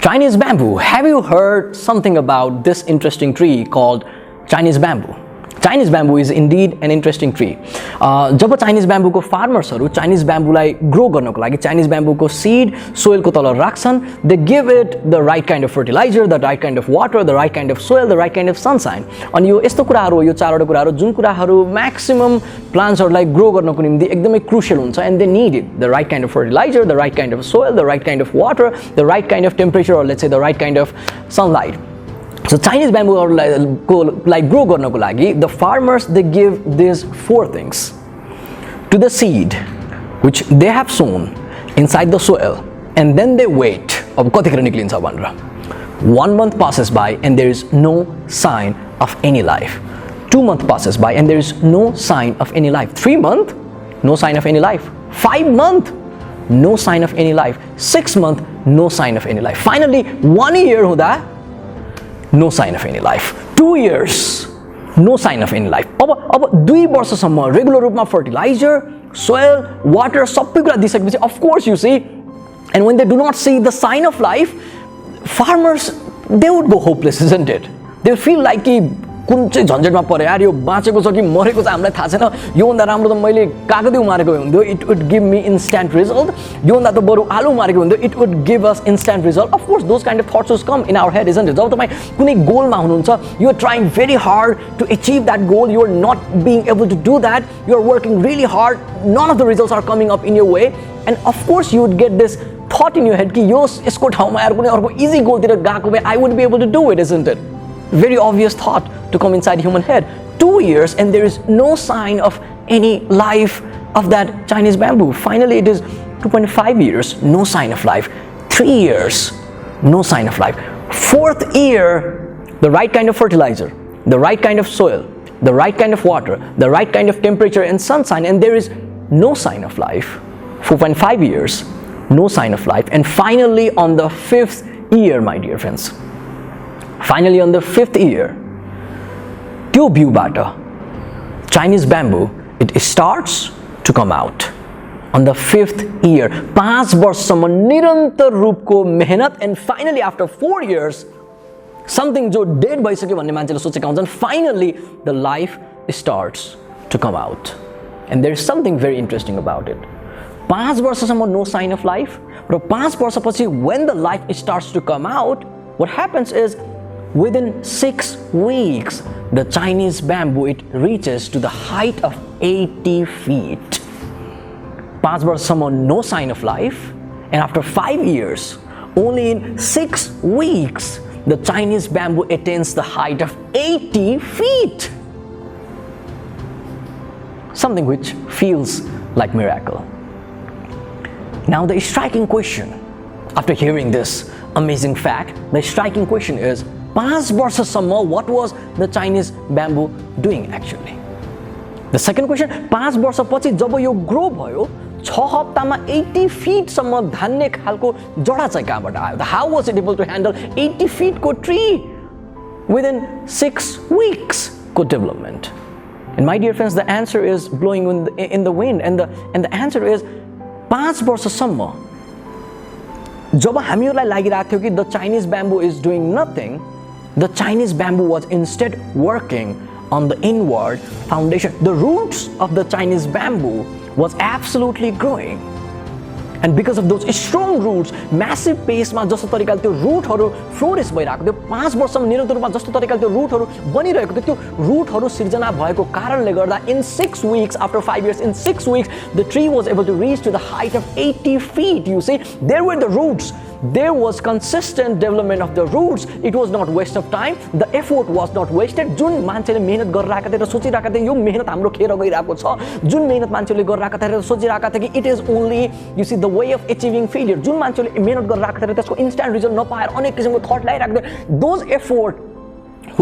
Chinese bamboo. Have you heard something about this interesting tree called Chinese bamboo? Chinese bamboo is indeed an interesting tree. जब Chinese bamboo को farmers हरु Chinese bamboo लाई grow गर्नको लागि Chinese bamboo को seed soil को तल राख्छन्, they give it the right kind of fertilizer, the right kind of water, the right kind of soil, the right kind of sunshine. अनि यो यस्तो कुराहरु हो, यो चारवटा कुराहरु जुन कुराहरु maximum plants हरुलाई grow गर्नको निम्ति एकदमै crucial हुन्छ, and they need it. The right kind of fertilizer, the right kind of soil, the right kind of water, the right kind of temperature, or let's say the right kind of sunlight. So Chinese bamboo like grow garnako lagi, the farmers they give these four things to the seed which they have sown inside the soil, and then they wait. 1 month passes by and there is no sign of any life. 2 months passes by and there is no sign of any life. 3 months, no sign of any life. 5 months, no sign of any life. 6 months, no sign of any life. Finally, 1 year huda, no sign of any life. 2 years, no sign of any life. अब 2 वर्षसम्म regular रूपमा fertiliser, soil, water सबै कुरा दिइसकेपछि of course you see, and when they do not see the sign of life, farmers they would go hopeless, isn't it? They would feel like कि कुन चाहिँ झन्झटमा परे यार, यो बाँचेको छ कि मरेको छ हामीलाई थाहा छैन, यो भन्दा राम्रो त मैले कागती उमारेको भए हुन्थ्यो, it would give me instant result. यो भन्दा त बरु आलु उमारेको हुन्थ्यो, it would give us instant result. Of course those kind of thoughts will come in our head, isn't it? जब तपाई कुनै गोलमा हुनुहुन्छ, you are trying very hard to achieve that goal, you are not being able to do that, you are working really hard, none of the results are coming up in your way, and of course you would get this thought in your head कि यो यसको ठाउँमा यार कुनै अर्को easy गोलतिर गएको भए I would be able to do it, isn't it? Very obvious thought to come inside human head. 2 years and there is no sign of any life of that Chinese bamboo. Finally it is 2.5 years, no sign of life. 3 years, no sign of life. 4th year, the right kind of fertilizer, the right kind of soil, the right kind of water, the right kind of temperature and sunshine, and there is no sign of life. 4.5 years, no sign of life. And finally on the 5th year, my dear friends, finally on the 5th year, त्यो बिउबाट Chinese bamboo, it starts to come out. On the 5th year, 5 वर्षसम्म निरन्तर रूपको मेहनत, and finally after 4 years, something जो dead भइसक्यो भन्ने मान्छेले सोचेका हुन्छन्, finally the life starts to come out. And there is something very interesting about it. 5 वर्षसम्म no sign of life, र 5 वर्षपछि when the life starts to come out, what happens is within 6 weeks, the Chinese bamboo, it reaches to the height of 80 feet. 5 वर्षसम्म no sign of life, and after 5 years, only in 6 weeks, the Chinese bamboo attains the height of 80 feet. Something which feels like miracle. Now the striking question, after hearing this amazing fact, the striking question is, 5 वर्षसम्म what was the Chinese bamboo doing actually? The second question, 5 वर्षपछि जब यो grow भयो, 6 हप्तामा 80 feet सम्म धान्ने खालको जडा चाहिँ कहाँबाट आयो? How was it able to handle 80 feet को tree within 6 weeks को development? And my dear friends, the answer is blowing in the wind, and the answer is 5 वर्षसम्म जब हामीहरूलाई लागिरहेको थियो कि the Chinese bamboo is doing nothing, the Chinese bamboo was instead working on the inward foundation. The roots of the Chinese bamboo was absolutely growing, and because of those strong roots, massive pace मा जस्तो तरिकाले त्यो रुटहरु flourish भइरहेको थियो, 5 वर्षमा निरन्तर रूपमा जस्तो तरिकाले त्यो रुटहरु बनिरहेको थियो, त्यो रुटहरु सिर्जना भएको कारणले गर्दा in 6 weeks, after 5 years, in 6 weeks, the tree was able to reach to the height of 80 feet. You see, there were the roots. There was consistent development of the roots. It was not waste of time. The effort was not wasted. जुन मान्छेले मेहनत गरिरहेका थिए र सोचिरहेका थिए यो मेहनत हाम्रो खेर गइरहेको छ, जुन मेहनत मान्छेले गरिरहेका थिए र सोचिरहेका थिए कि it is only, you see, the way of achieving failure, जुन मान्छेले मेहनत गरिरहेका थिए र त्यसको instant result नपाएर अनेक किसिमको थट ल्याइरहेका थिए, those effort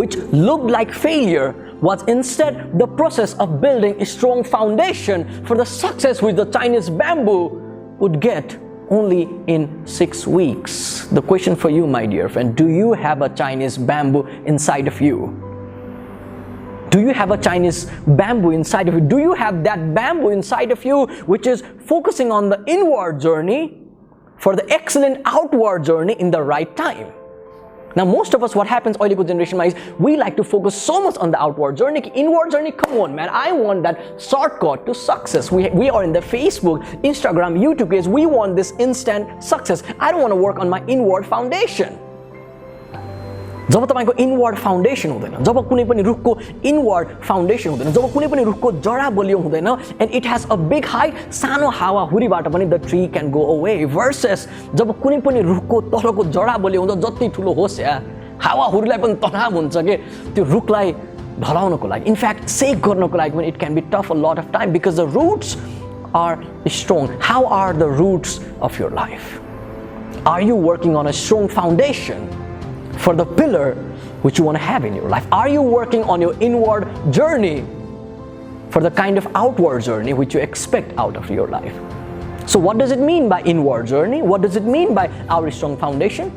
which looked like failure was instead the process of building a strong foundation for the success which the Chinese bamboo would get only in 6 weeks. The question for you, my dear friend, do you have a Chinese bamboo inside of you? Do you have a Chinese bamboo inside of you? Do you have that bamboo inside of you which is focusing on the inward journey? for the excellent outward journey in the right time. Now, most of us, what happens in the generation is we like to focus so much on the outward journey. Inward journey, come on, man. I want that shortcut to success. We are in the Facebook, Instagram, YouTube page. We want this instant success. I don't want to work on my inward foundation. जब तपाईको inward foundation हुँदैन, जब कुनै पनि रुखको inward foundation हुँदैन, जब कुनै पनि रुखको जडा बलियो हुँदैन, and it has a big height, सानो हावाहुरीबाट पनि the tree can go away, versus जब कुनै पनि रुखको तलको जडा बलियो हुन्छ, जति ठुलो होस् या हावाहुरीलाई पनि तनाव हुन्छ के त्यो रुखलाई ढलाउनको लागि, इनफ्याक्ट सेक गर्नको लागि पनि it can be tough a lot of time because the roots are strong. How are the roots of your life? Are you working on a strong foundation for the pillar which you want to have in your life? Are you working on your inward journey for the kind of outward journey which you expect out of your life? So what does it mean by inward journey? What does it mean by our strong foundation?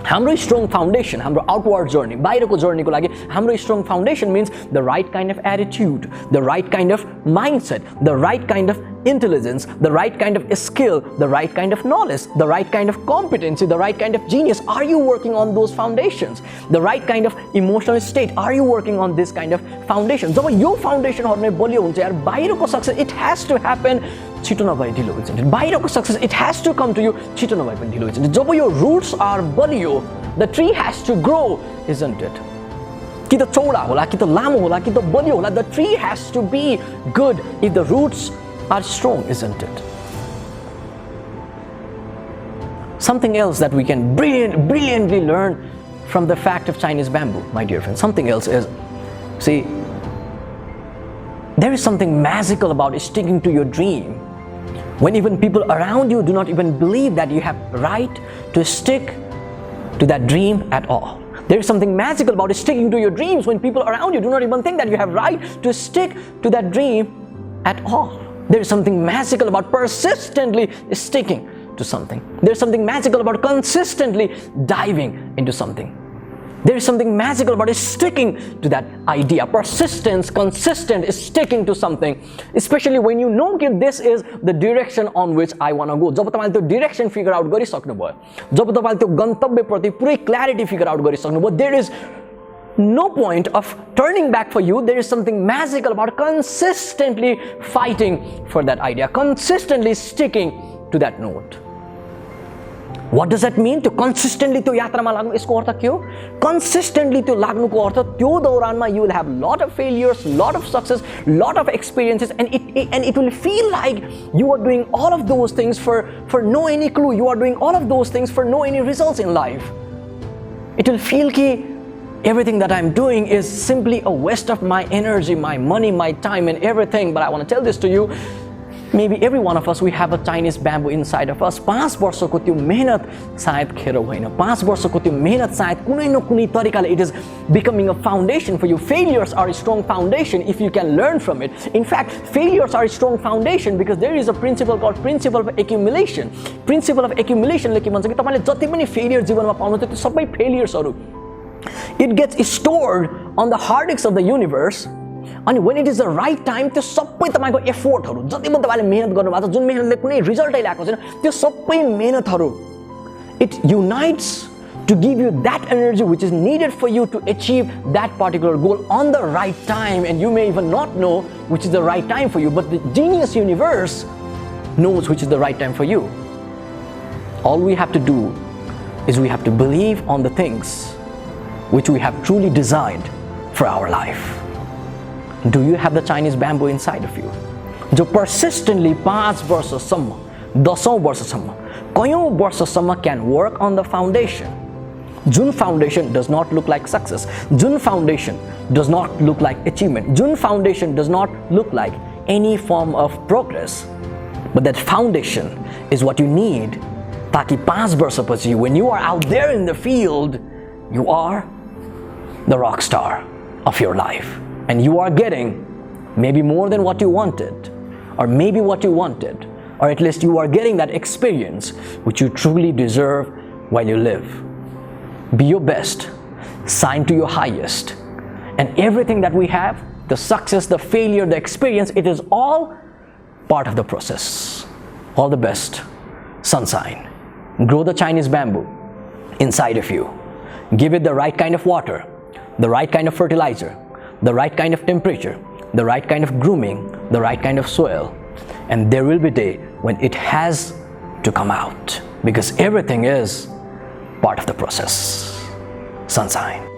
हाम्रो strong foundation, हाम्रो outward journey, बाहिरको journey को लागि हाम्रो strong foundation means the right kind of attitude, the right kind of mindset, the right kind of intelligence, the right kind of skill, the right kind of knowledge, the right kind of competency, the right kind of genius. Are you working on those foundations? The right kind of emotional state. Are you working on this kind of foundation? जब यो foundation हरु नै बलियो हुन्छ यार, बाहिरको success it has to happen छिटो नभए ढिलो हुन्छ। बाहिरको success it has to come to you छिटो नभए पनि ढिलो हुन्छ। जब यो roots are बलियो, the tree has to grow, isn't it? कि त चौडा होला, कि त लामो होला, कि त बलियो होला, the tree has to be good if the roots are strong, isn't it? Something else that we can brilliantly learn from the fact of Chinese bamboo, my dear friends, something else is, see, there is something magical about sticking to your dream when even people around you do not even believe that you have right to stick to that dream at all. There is something magical about sticking to your dreams when people around you do not even think that you have right to stick to that dream at all. There is something magical about persistently sticking to something. There is something magical about consistently diving into something. There is something magical about sticking to that idea. Persistence, consistent sticking to something. Especially when you know that this is the direction on which I want to go. जब तपाईले त्यो direction figure out गरिसक्नुभयो, जब तपाईले त्यो गन्तव्यप्रति पुरै clarity figure out गरिसक्नुभयो, there is no point of turning back for you. There is something magical about consistently fighting for that idea, consistently sticking to that note. What does that mean? To consistently to यात्रामा लाग्नु, यसको अर्थ के हो? Consistently to लाग्नुको अर्थ त्यो दौरानमा you will have lot of failures, lot of success, lot of experiences, and it will feel like you are doing all of those things for no any clue. You are doing all of those things for no any results in life. It will feel कि everything that I'm doing is simply a waste of my energy, my money, my time, and everything. But I want to tell this to you. Maybe every one of us, we have a Chinese bamboo inside of us. 5 वर्षको त्यो मेहनत सायद खेर होइन, 5 वर्षको त्यो मेहनत सायद कुनै न कुनै तरिकाले it is becoming a foundation for you. Failures are a strong foundation if you can learn from it. In fact, failures are a strong foundation because there is a principle called principle of accumulation. Principle of accumulation ले के भन्छ कि तपाईले जति पनि failure जीवनमा पाउनुहुन्छ त्यो सबै failures-हरु it gets stored on the hard disks of the universe. And when it is the right time, त्यो सबै तपाईको एफोर्टहरु जति पनि तपाईले मेहनत गर्नुभएको छ, जुन मेहनतले कुनै रिजल्टै ल्याएको छैन, त्यो सबै मेहनतहरु it unites to give you that energy which is needed for you to achieve that particular goal on the right time. And you may even not know which is the right time for you, but the genius universe knows which is the right time for you. All we have to do is we have to believe on the things which we have truly designed for our life. Do you have the Chinese bamboo inside of you? जो persistently 5 वर्षसम्म, 10औं वर्षसम्म, कयौं वर्षसम्म can work on the foundation. Jun foundation does not look like success, Jun foundation does not look like achievement, Jun foundation does not look like any form of progress. But that foundation is what you need ताकि 5 वर्षपछि when you are out there in the field, you are the rock star of your life. And you are getting maybe more than what you wanted, or maybe what you wanted, or at least you are getting that experience which you truly deserve while you live. Be your best, sign to your highest, and everything that we have, the success, the failure, the experience, it is all part of the process. All the best. Sunshine. grow the Chinese bamboo inside of you. Give it the right kind of water, the right kind of fertilizer, the right kind of temperature, the right kind of grooming, the right kind of soil. And there will be a day when it has to come out, because everything is part of the process. Sun sign.